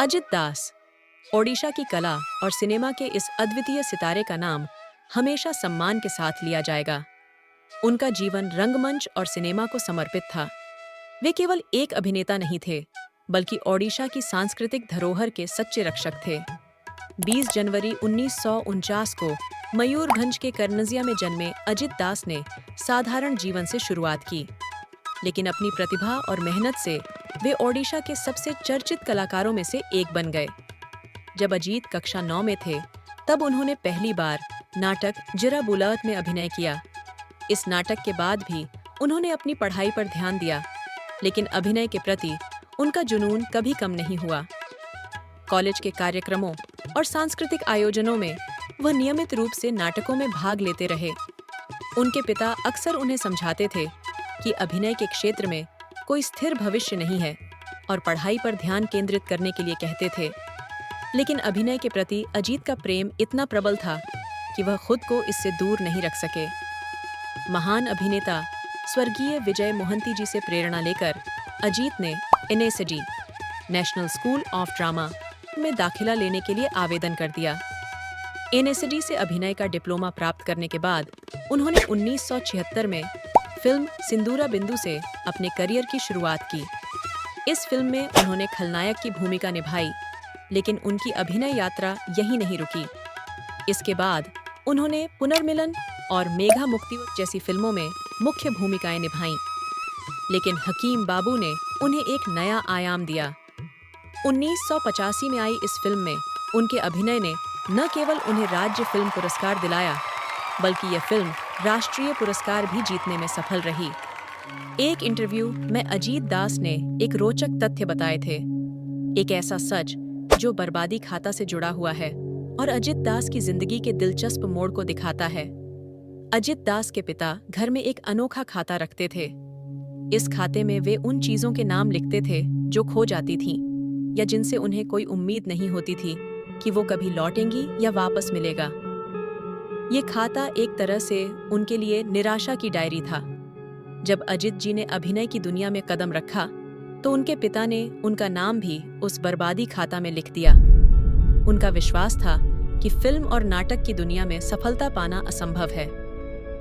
अजित दास, ओडिशा की कला और सिनेमा के इस अद्वितीय सितारे का नाम हमेशा सम्मान के साथ लिया जाएगा। उनका जीवन रंगमंच और सिनेमा को समर्पित था। वे केवल एक अभिनेता नहीं थे, बल्कि ओडिशा की सांस्कृतिक धरोहर के सच्चे रक्षक थे। 20 जनवरी 1949 को मयूरभंज के कर्नजिया में जन्मे अजित दास ने साधारण जीवन से शुरुआत की, लेकिन अपनी प्रतिभा और मेहनत से वे ओडिशा के सबसे चर्चित कलाकारों में से एक बन गए। जब अजीत कक्षा 9 में थे, तब उन्होंने पहली बार नाटक जिरा बुलावत में अभिनय किया। इस नाटक के बाद भी उन्होंने अपनी पढ़ाई पर ध्यान दिया, लेकिन अभिनय के प्रति उनका जुनून कभी कम नहीं हुआ। कॉलेज के कार्यक्रमों और सांस्कृतिक आयोजनों में वह नियमित रूप से नाटकों में भाग लेते रहे। उनके पिता अक्सर उन्हें समझाते थे कि अभिनय के क्षेत्र में कोई स्थिर भविष्य नहीं है और पढ़ाई पर ध्यान केंद्रित करने के लिए कहते थे। लेकिन अभिनय के प्रति अजीत का प्रेम इतना प्रबल था कि वह खुद को इससे दूर नहीं रख सके। महान अभिनेता स्वर्गीय विजय मोहंती जी से प्रेरणा लेकर अजीत ने NSD national school of drama में दाखिला लेने के लिए आवेदन कर दिया। एनएसडी से अभिनय का डिप्लोमा प्राप्त करने के बाद उन्होंने 1976 में फिल्म सिंदूरा बिंदु से अपने करियर की शुरुआत की। इस फिल्म में उन्होंने खलनायक की भूमिका निभाई, लेकिन उनकी अभिनय यात्रा यहीं नहीं रुकी। इसके बाद उन्होंने पुनर्मिलन और मेघा मुक्ति जैसी फिल्मों में मुख्य भूमिकाएं निभाईं, लेकिन हकीम बाबू ने उन्हें एक नया आयाम दिया। 1985 में आई इस फिल्म में उनके अभिनय ने न केवल उन्हें राज्य फिल्म पुरस्कार दिलाया, बल्कि यह फिल्म राष्ट्रीय पुरस्कार भी जीतने में सफल रही। एक इंटरव्यू में अजीत दास ने एक रोचक तथ्य बताए थे, एक ऐसा सच जो बर्बादी खाता से जुड़ा हुआ है और अजित दास की जिंदगी के दिलचस्प मोड़ को दिखाता है। अजित दास के पिता घर में एक अनोखा खाता रखते थे। इस खाते में वे उन चीजों के नाम लिखते थे जो खो जाती थीं या जिनसे उन्हें कोई उम्मीद नहीं होती थी कि वो कभी लौटेंगी या वापस मिलेगा। ये खाता एक तरह से उनके लिए निराशा की डायरी था। जब अजित जी ने अभिनय की दुनिया में कदम रखा, तो उनके पिता ने उनका नाम भी उस बर्बादी खाता में लिख दिया। उनका विश्वास था कि फिल्म और नाटक की दुनिया में सफलता पाना असंभव है।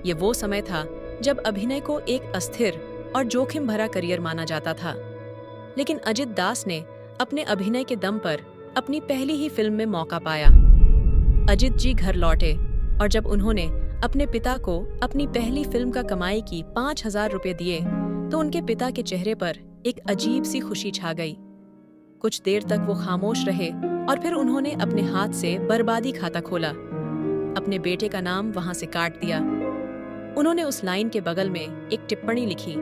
ये वो समय था जब अभिनय को एक अस्थिर और जोखिम भरा करियर माना जाता था। लेकिन अजित दास ने अपने अभिनय के दम पर अपनी पहली ही फिल्म में मौका पाया। अजित जी घर लौटे और जब उन्होंने अपने पिता को अपनी पहली फिल्म का कमाई की 5,000 रुपए दिए, तो उनके पिता के चेहरे पर एक अजीब सी खुशी छा गई। कुछ देर तक वो खामोश रहे और फिर उन्होंने अपने हाथ से बर्बादी खाता खोला, अपने बेटे का नाम वहां से काट दिया। उन्होंने उस लाइन के बगल में एक टिप्पणी लिखी,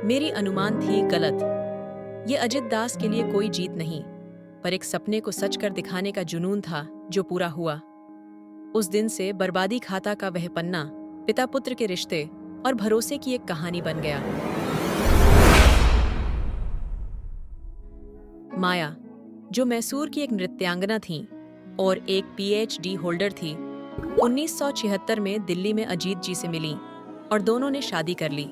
मेरी अनुमान थी गलत। ये अजित दास के लिए कोई जीत नहीं, पर एक सपने को सच कर दिखाने का जुनून था जो पूरा हुआ। उस दिन से बर्बादी खाता का वह पन्ना पिता पुत्र के रिश्ते और भरोसे की एक कहानी बन गया। माया, जो मैसूर की एक नृत्यांगना थी और एक पीएचडी होल्डर थी, 1976 में दिल्ली में अजीत जी से मिली और दोनों ने शादी कर ली।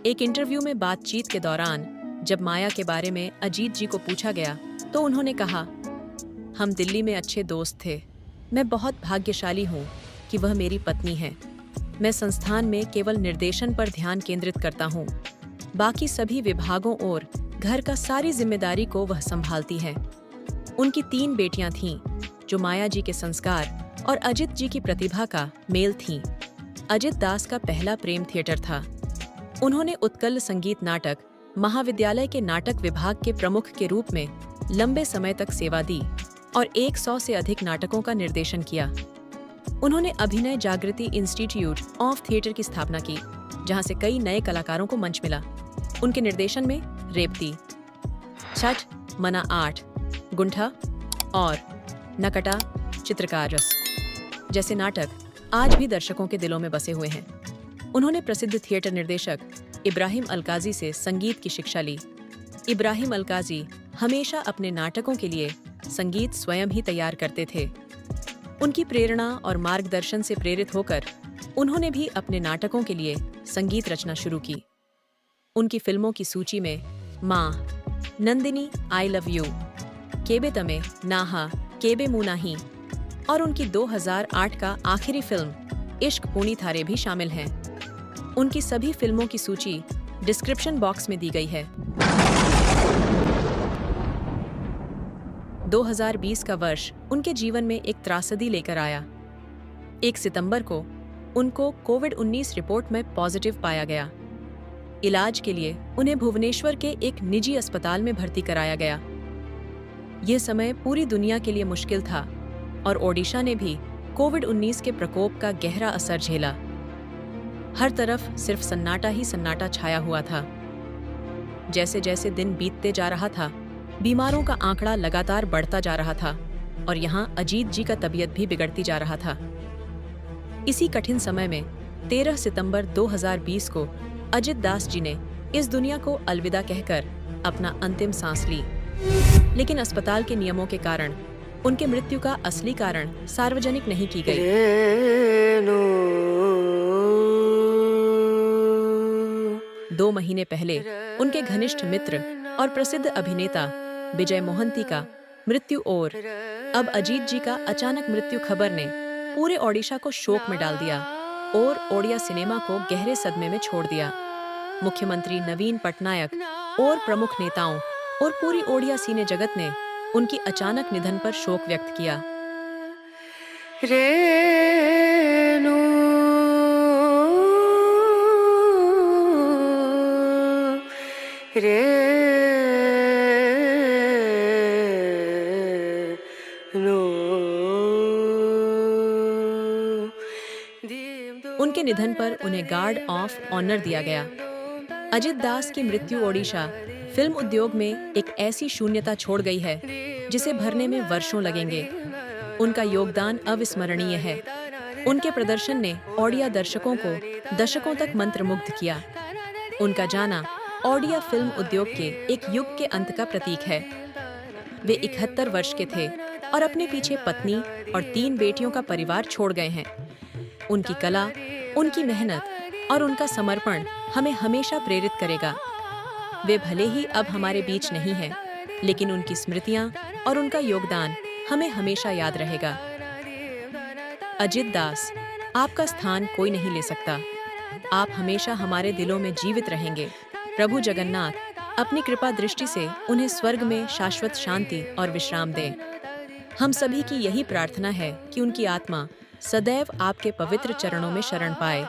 एक इंटरव्यू में बातचीत के दौरान जब माया के बारे में अजीत जी को पूछा गया, तो उन्होंने कहा, हम दिल्ली में अच्छे दोस्त थे। मैं बहुत भाग्यशाली हूँ कि वह मेरी पत्नी है। मैं संस्थान में केवल निर्देशन पर ध्यान केंद्रित करता हूँ, बाकी सभी विभागों और घर का सारी जिम्मेदारी को वह संभालती है। उनकी 3 बेटियां थीं, जो माया जी के संस्कार और अजित जी की प्रतिभा का मेल थीं। अजित दास का पहला प्रेम थिएटर था। उन्होंने उत्कल संगीत नाटक महाविद्यालय के नाटक विभाग के प्रमुख के रूप में लंबे समय तक सेवा दी और 100 से अधिक नाटकों का निर्देशन किया। उन्होंने अभिनय जागृति इंस्टीट्यूट ऑफ थिएटर की स्थापना की, जहां से कई नए कलाकारों को मंच मिला। उनके निर्देशन में रेवती, छठ, मना 8, गुंठा और नकटा चित्रकार रस जैसे नाटक आज भी दर्शकों के दिलों में बसे हुए हैं। उन्होंने प्रसिद्ध थिएटर निर्देशक इब्राहिम अलकाजी से संगीत की शिक्षा ली। इब्राहिम अलकाजी हमेशा अपने नाटकों के लिए संगीत स्वयं ही तैयार करते थे। उनकी प्रेरणा और मार्गदर्शन से प्रेरित होकर उन्होंने भी अपने नाटकों के लिए संगीत रचना शुरू की। उनकी फिल्मों की सूची में माँ, नंदिनी, आई लव यू, केबे तमे नाहा केबे मुनाही और उनकी 2008 का आखिरी फिल्म इश्क पूनी थारे भी शामिल हैं। उनकी सभी फिल्मों की सूची डिस्क्रिप्शन बॉक्स में दी गई है। 2020 का वर्ष उनके जीवन में एक त्रासदी लेकर आया। 1 सितंबर को उनको कोविड-19 रिपोर्ट में पॉजिटिव पाया गया। इलाज के लिए उन्हें भुवनेश्वर के एक निजी अस्पताल में भर्ती कराया गया। यह समय पूरी दुनिया के लिए मुश्किल था और ओडिशा ने भी कोविड-19 के प्रकोप का गहरा असर झेला। हर तरफ सिर्फ सन्नाटा ही सन्नाटा छाया हुआ था। जैसे जैसे दिन बीतते जा रहा था, बीमारों का आंकड़ा लगातार बढ़ता जा रहा था और यहाँ अजीत जी का तबीयत भी बिगड़ती जा रहा था। इसी कठिन समय में 13 सितंबर 2020 को अजित दास जी ने इस दुनिया को अलविदा कहकर अपना अंतिम सांस ली। लेकिन अस्पताल के नियमों के कारण उनके मृत्यु का असली कारण सार्वजनिक नहीं की गई। 2 महीने पहले उनके घनिष्ठ मित्र और प्रसिद्ध अभिनेता विजय मोहंती का मृत्यु और अब अजीत जी का अचानक मृत्यु खबर ने पूरे ओडिशा को शोक में डाल दिया और ओडिया सिनेमा को गहरे सदमे में छोड़ दिया। मुख्यमंत्री नवीन पटनायक और प्रमुख नेताओं और पूरी ओडिया सिने जगत ने उनकी अचानक निधन पर शोक व्यक्त किया। उनके निधन पर उन्हें गार्ड ऑफ ऑनर दिया गया। अजित दास की मृत्यु ओडिशा फिल्म उद्योग में एक ऐसी शून्यता छोड़ गई है जिसे भरने में वर्षों लगेंगे। उनका योगदान अविस्मरणीय है। उनके प्रदर्शन ने ओडिया दर्शकों को दशकों तक मंत्रमुग्ध किया। उनका जाना ओडिया फिल्म उद्योग के एक युग के अंत का प्रतीक है। वे 71 वर्ष के थे और अपने पीछे पत्नी और 3 बेटियों का परिवार छोड़ गए हैं। उनकी कला, उनकी मेहनत और उनका समर्पण हमें हमेशा प्रेरित करेगा। वे भले ही अब हमारे बीच नहीं हैं, लेकिन उनकी स्मृतियां और उनका योगदान हमें हमेशा याद रहेगा। अजित दास, आपका स्थान कोई नहीं ले सकता। आप हमेशा हमारे दिलों में जीवित रहेंगे। प्रभु जगन्नाथ अपनी कृपा दृष्टि से उन्हें स्वर्ग में शाश्वत शांति और विश्राम दें। हम सभी की यही प्रार्थना है कि उनकी आत्मा सदैव आपके पवित्र चरणों में शरण पाए।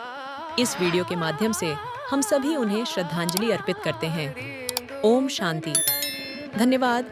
इस वीडियो के माध्यम से हम सभी उन्हें श्रद्धांजलि अर्पित करते हैं। ओम शांति। धन्यवाद।